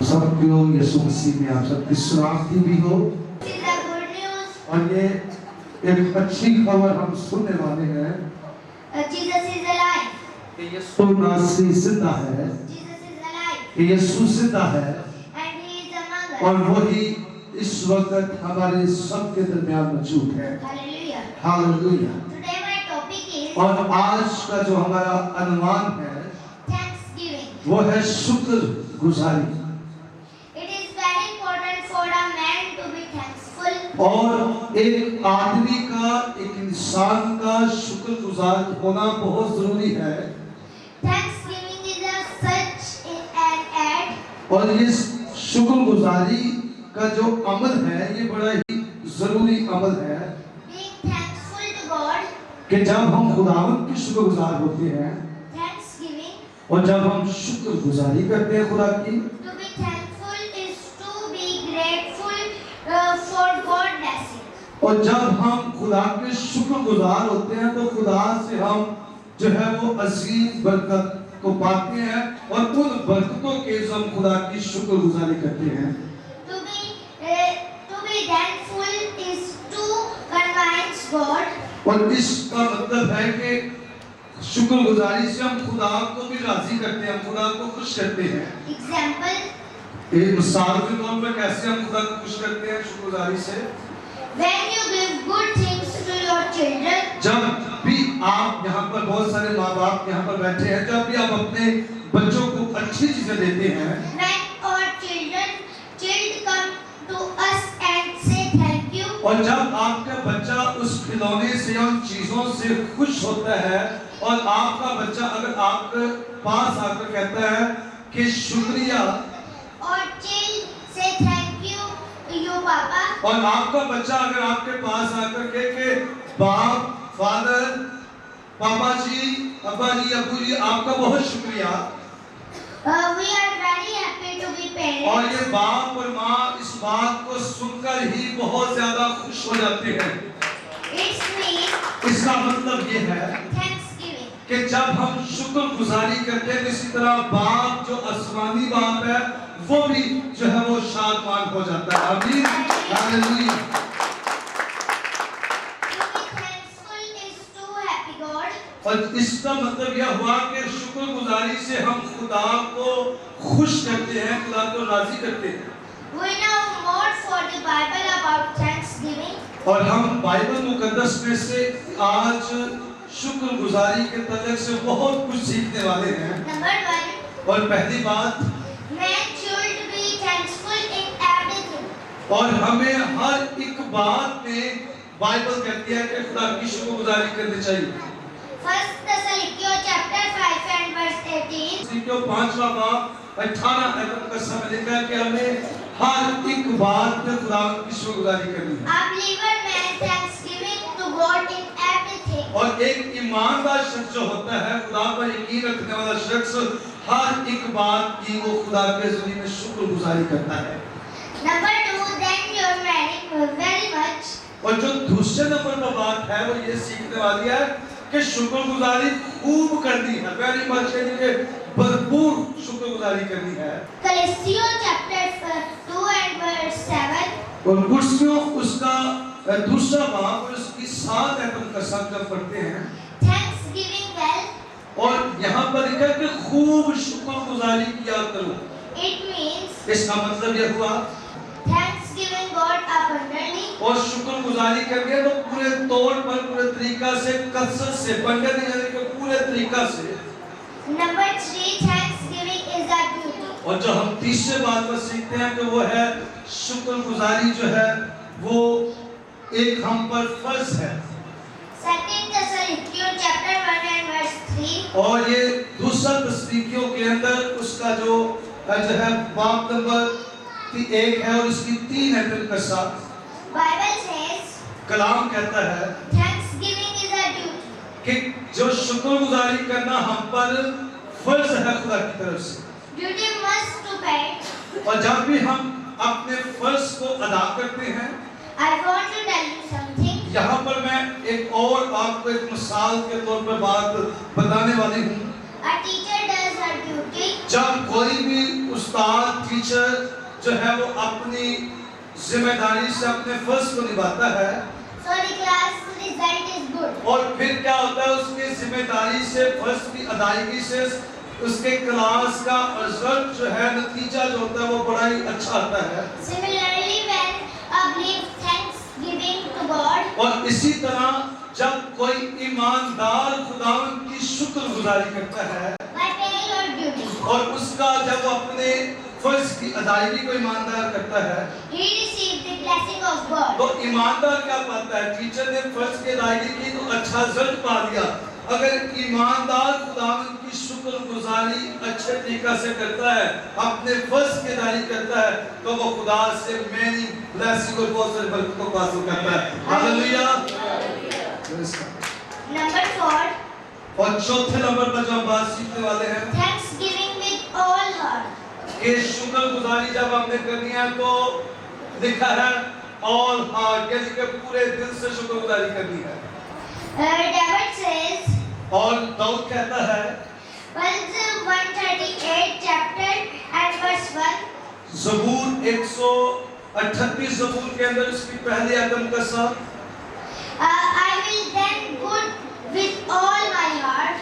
सबको यीशु मसीह में आप सबकी सलामती भी हो। और ये एक अच्छी खबर हम सुनने वाले हैं कि यीशु नासरी जिंदा है, कि यीशु जिंदा है और वही इस वक्त हमारे सबके दरमियान मौजूद है। हालेलुया। और आज का जो हमारा अनुमान है वो है शुक्र गुजारी। और एक आदमी का, एक इंसान का शुक्रगुजार होना बहुत जरूरी है। और ये शुक्रगुजारी का जो अमल है ये बड़ा ही जरूरी अमल है कि जब हम खुदावंद के शुक्रगुजार होते हैं और जब हम शुक्रगुजारी करते हैं खुदा की, और जब हम खुदा के शुक्रगुजार होते हैं तो खुदा से हम जो है वो अजीम बरकत को पाते हैं और उन बरकतों के जो हम खुदा की शुक्रगुजारी करते हैं। और इसका मतलब है कि शुक्रगुजारी से हम खुदा को भी राजी करते हैं, हम खुदा को खुश करते हैं। एक मिसाल के तौर पर कैसे हम खुदा को खुश करते हैं शुक्रगुजारी से? When you give good things to your children, जब भी आप यहाँ पर बहुत सारे माँ बाप यहाँ पर बैठे हैं, जब भी आप अपने बच्चों को अच्छी चीजें देते हैं, when our children come to us and say thank you, और जब आपका बच्चा उस खिलौने से या उन चीजों से खुश होता है और आपका बच्चा अगर आपके पास आकर कहता है कि शुक्रिया, or child say thank you to you papa, और आपका बच्चा अगर आपके पास आकर कहे कि बाप, फादर, पापा जी, अब्बा जी, अब्बू जी, आपका बहुत शुक्रिया, we are very happy to be parents, और ये बाप और माँ इस बात को सुनकर ही बहुत ज्यादा खुश हो जाते हैं। it means इसका मतलब ये है thanksgiving, कि जब हम शुक्रगुजारी करते हैं, इसी तरह बाप जो आसमानी बाप है वो भी जो है वो शादमान हो जाता है। आमीन, हालेलुया। और इसका मतलब यह हुआ कि शुक्रगुजारी से हम खुदा को खुश करते हैं, खुदा को राजी करते हैं। We know more for the Bible about Thanksgiving. और हम बाइबल मुकद्दस में से आज शुक्रगुजारी के तलक से बहुत कुछ सीखने वाले हैं। Number 1. और पहली बात, Man should be thankful in everything. और हमें हर एक बात में बाइबल कहती है कि खुदा की शुक्रगुजारी करनी चाहिए। First Thessalonians chapter 5 and verse 18. क्यों 5वां बाब 18 आयत का समय लिखा है कि हमें हर एक बात में खुदा की शुक्रगुजारी करनी है। A believer man thanksgiving to God in everything. और एक ईमानदार शख्स जो होता है, खुदा पर यकीन रखने वाला शख्स, हर एक बात की वो खुदा के ज़रिए में शुक्रगुजारी करता है। Number 2. Then you're marrying very much. और जो दूसरे नंबर पर बात है वो ये सीखने वाली है कि शुक्रगुजारी खूब करनी है, वेरी मच यानी कि भरपूर शुक्रगुजारी करनी है। Colossians chapter 2 and verse 7. और कुर्सियों उसका दूसरा बाब और उसकी 7 आयत का सब जब पढ़ते हैं, Thanksgiving well. और यहाँ पर लिखा है कि खूब शुक्रगुजारी किया करो। It means इसका मतलब यह हुआ thanksgiving God abundantly. और शुक्रगुजारी करनी है तो पूरे तौर पर, पूरे तरीका से, कसरत से, पंडित यानी कि पूरे तरीका से। Number 3. Thanksgiving is a duty. और जो हम तीसरे बात पर सीखते हैं कि वो है शुक्रगुजारी जो है वो एक हम पर फर्ज है। Second Thessalonians chapter 1 and verse 3. और ये दूसरा तस्वीरों के अंदर उसका जो है बाब नंबर 1 है और उसकी 3 आयत का साथ Bible says कलाम कहता है thanksgiving is a duty. कि जो शुक्रगुजारी करना हम पर फर्ज है खुदा की तरफ से। Duty must to pay. और जब भी हम अपने फर्ज को अदा करते हैं, I want to tell you something. यहाँ पर मैं एक और आपको एक मिसाल के तौर पर बात बताने वाली हूँ। A teacher does her duty. जब कोई भी उस्ताद उस्ताद टीचर जो है वो अपनी जिम्मेदारी से अपने फर्ज को निभाता है, so the class result is good. और फिर क्या होता है, उसकी जिम्मेदारी से फर्ज की अदायगी से उसके क्लास का रिजल्ट जो है, नतीजा जो होता है वो बड़ा ही अच्छा आता है। Similarly, when a believer thanksgiving to God, और इसी तरह जब कोई ईमानदार खुदावंद की शुक्रगुजारी करता है by paying your duty, और उसका जब वो अपने फर्ज की अदायगी को ईमानदार करता है, he received the blessing of God. तो ईमानदार क्या पाता है? टीचर ने फर्ज की अदायगी की तो अच्छा रिजल्ट पा लिया। अगर ईमानदार खुदावंद की शुक्रगुजारी अच्छे तरीके से करता है, अपने फर्ज की अदायगी करता है, तो वो खुदा से मैनी ब्लेसिंग और बहुत सारी बरकतों को हासिल करता है। हालेलुया। Number 4, और चौथे नंबर पर जो हम बात सीखने वाले हैं thanksgiving with all heart. कि शुक्रगुजारी जब हमने करनी है तो लिखा है ऑल हार्ट, यानी कि पूरे दिल से शुक्रगुजारी करनी है। David says, और दाऊद कहता है Psalm 138 chapter and verse 1, ज़बूर 138 ज़बूर के अंदर इसकी पहली आयत का साथ, I will then good with all my heart.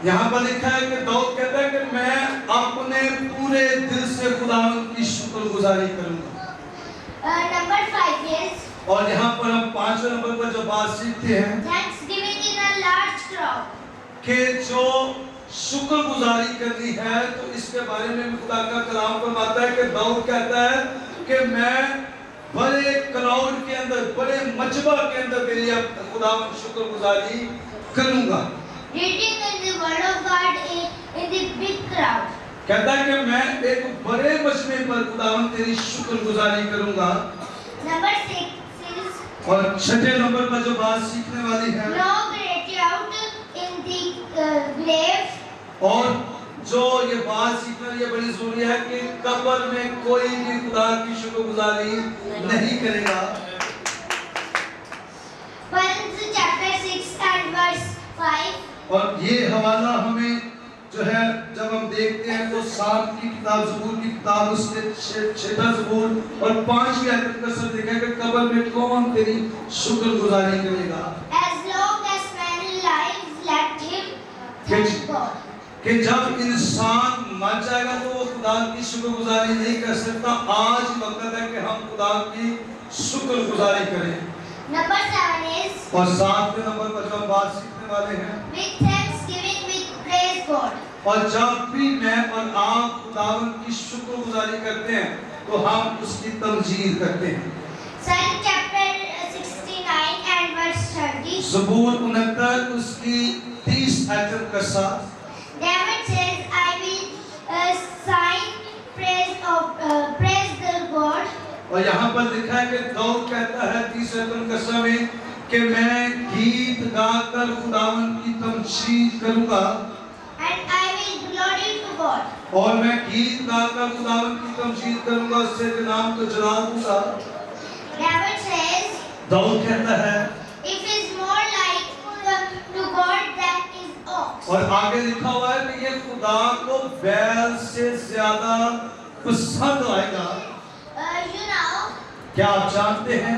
यहाँ पर लिखा है कि दाऊद कहता है कि मैं अपने पूरे दिल से खुदावंद की शुक्रगुजारी करूंगा। Number 5 is और यहाँ पर हम पांचवें नंबर पर जो बात सीखते हैं thanksgiving in a large crowd. कि जो शुक्रगुजारी करनी है तो इसके बारे में भी खुदा का कलाम फरमाता है कि दाऊद कहता है कि मैं बड़े क्राउड के अंदर, बड़े मजबा के अंदर तेरी खुदावंद शुक्रगुजारी करूंगा। Reading in the word of God in the big crowd. कहता है कि मैं एक बड़े मजमे पर खुदावंद तेरी शुक्रगुजारी करूंगा। Number 6 is और छठे नंबर पर जो बात सीखने वाली है no gratitude in the grave. और जो ये बात सीखना ये बड़ी जरूरी है कि कब्र में कोई भी खुदा की शुक्रगुजारी नहीं करेगा। Psalms chapter 6 and verse 5. और ये हवाला हमें जो है जब हम देखते हैं तो 7 की किताब ज़बूर की किताब उसके 6ठा ज़बूर और 5वीं आयत का सब लिखा है कि कब्र में कौन तेरी शुक्रगुजारी करेगा। As long as man lives, let him thank God. कि जब इंसान मर जाएगा तो वो खुदा की शुक्रगुजारी नहीं कर सकता। आज वक्त है कि हम खुदा की शुक्रगुजारी करें। Number 7 is और 7वें नंबर पर जो हम बात सीखने वाले हैं with thanksgiving with praise God. और जब भी मैं और आप खुदावंद की शुक्रगुजारी करते हैं तो हम उसकी तमजीद करते हैं। Psalm chapter 69 and verse 30. ज़बूर 69 उसकी 30 आयत का साथ David says, I will sing praise the God. और यहाँ पर लिखा है कि दाऊद कहता है 30 आयत का समय कि मैं गीत गाकर खुदावंद की तमजीद करूंगा And I will glory to God. और मैं गीत गाकर खुदावंद की तमजीद करूंगा, उससे नाम को जलाल दूंगा। David says, दाऊद कहता है if is more like to God than is ox. और आगे लिखा हुआ है कि ये खुदा को बैल से ज्यादा पसंद आएगा। You know, क्या आप जानते हैं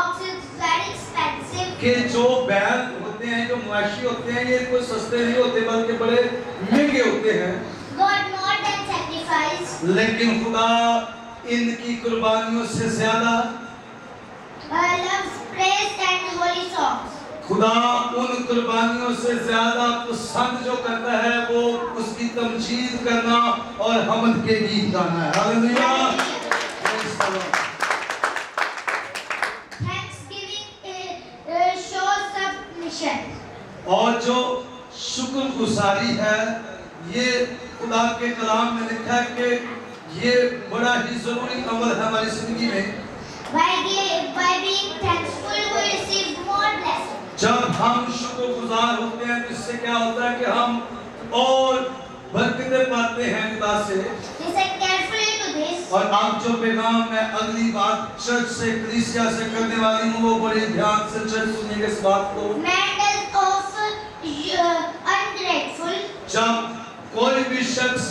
ox is very expensive. कि जो बैल होते हैं, जो मवेशी होते हैं, ये कोई सस्ते नहीं होते बल्कि बड़े महंगे होते हैं। God more than sacrifice. लेकिन खुदा इनकी कुर्बानियों से ज्यादा Loves praise and holy songs. खुदा उन कुर्बानियों से ज्यादा पसंद जो करता है वो उसकी तमजीद करना और हमद के गीत गाना है। हालेलुया। Thanksgiving shows submission. और जो शुक्रगुजारी है ये खुदा के कलाम में लिखा है कि ये बड़ा ही जरूरी अमल है हमारी जिंदगी में। By being thankful, we receive more blessings. जब हम शुक्रगुजार होते हैं तो इससे क्या होता है कि हम और बरकतें पाते हैं खुदा से। Listen carefully to this. और आप जो पैगाम मैं अगली बात चर्च से कलीसिया से करने वाली हूँ वो बड़े ध्यान से चर्च सुनिएगा इस बात को। Matters of ungrateful. जब कोई भी शख्स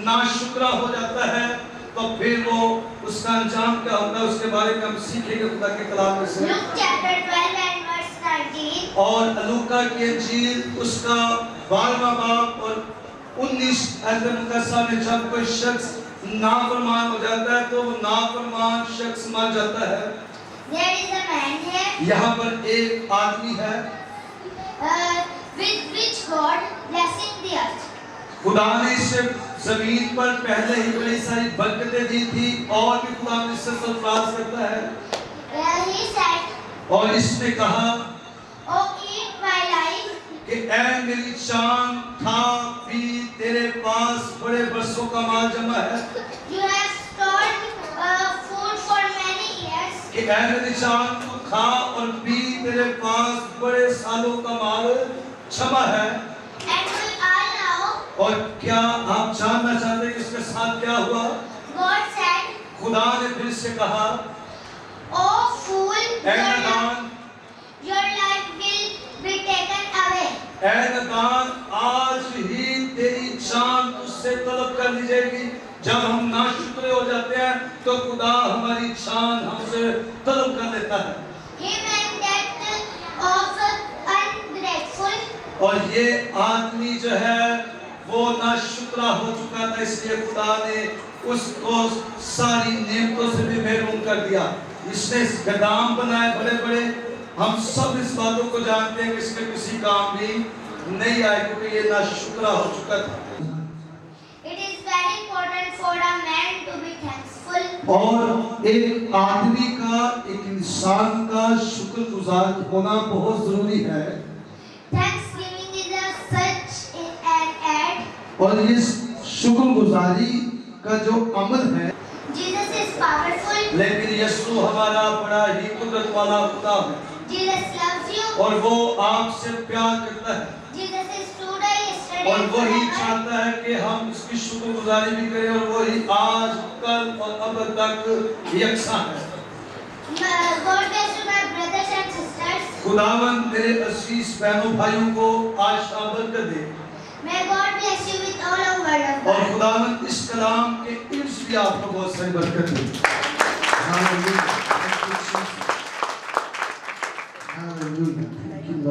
नाशुक्रा हो जाता है तो फिर वो उसका अंजाम क्या होता है उसके बारे में हम सीखेंगे खुदा के कलाम में से। Luke chapter 12 and verse 19. और लूका की इंजील उसका 12वां बाब और 19 आयत मुकद्दसा में जब कोई शख्स नाफरमान हो जाता है तो वो नाफरमान शख्स मर जाता है। There is a man here यहाँ पर एक आदमी है with which God blessing the earth. खुदा ने इसे जमीन पर पहले ही बड़ी सारी बरकतें दी थी और भी खुदा ने इससे सरफराज करता है। He said, और इसने कहा "Oh, eat my life, कि ऐ मेरी जान खा पी तेरे पास बड़े बरसों का माल जमा है। you have stored food for many years, कि ऐ मेरी जान तू खा और पी तेरे पास बड़े सालों का माल जमा है। and we all know." और क्या आप जानना चाहते हैं कि इसके साथ क्या हुआ? God said, खुदा ने फिर से कहा "Oh fool, ऐ नादान your life will be taken away." ऐ नादान आज ही तेरी जान तुझसे तलब कर ली जाएगी। जब हम नाशुक्र हो जाते हैं तो खुदा हमारी जान हमसे तलब कर लेता है। He meant that of ungrateful. और ये आदमी जो है वो नाशुक्रा हो चुका था इसलिए खुदा ने उसको सारी नेमतों से भी महरूम कर दिया। इसने गदाम बनाए बड़े बड़े, हम सब इस बातों को जानते हैं कि इसके किसी काम भी नहीं आए क्योंकि ये नाशुक्रा हो चुका था। It is very important for a man to be thankful. और एक आदमी का एक इंसान का शुक्रगुजार होना बहुत जरूरी है। Thanksgiving is a such an act. और ये शुक्रगुजारी का जो अमल है, Jesus is powerful. लेकिन यीशु हमारा बड़ा ही कुदरत वाला खुदा है Jesus loves you. और वो आपसे प्यार करता है Jesus is today, yesterday, और and वही forever. चाहता है कि हम इसकी शुक्रगुजारी भी करें और वही आज कल और अब तक यकसा है। God bless you, my brothers and sisters. खुदावन मेरे अजीज बहनों भाइयों को आशा बरकत दे May God bless you with all of word of और God. खुदावन इस कलाम के इर्द भी आपको बहुत सारी बरकत दे।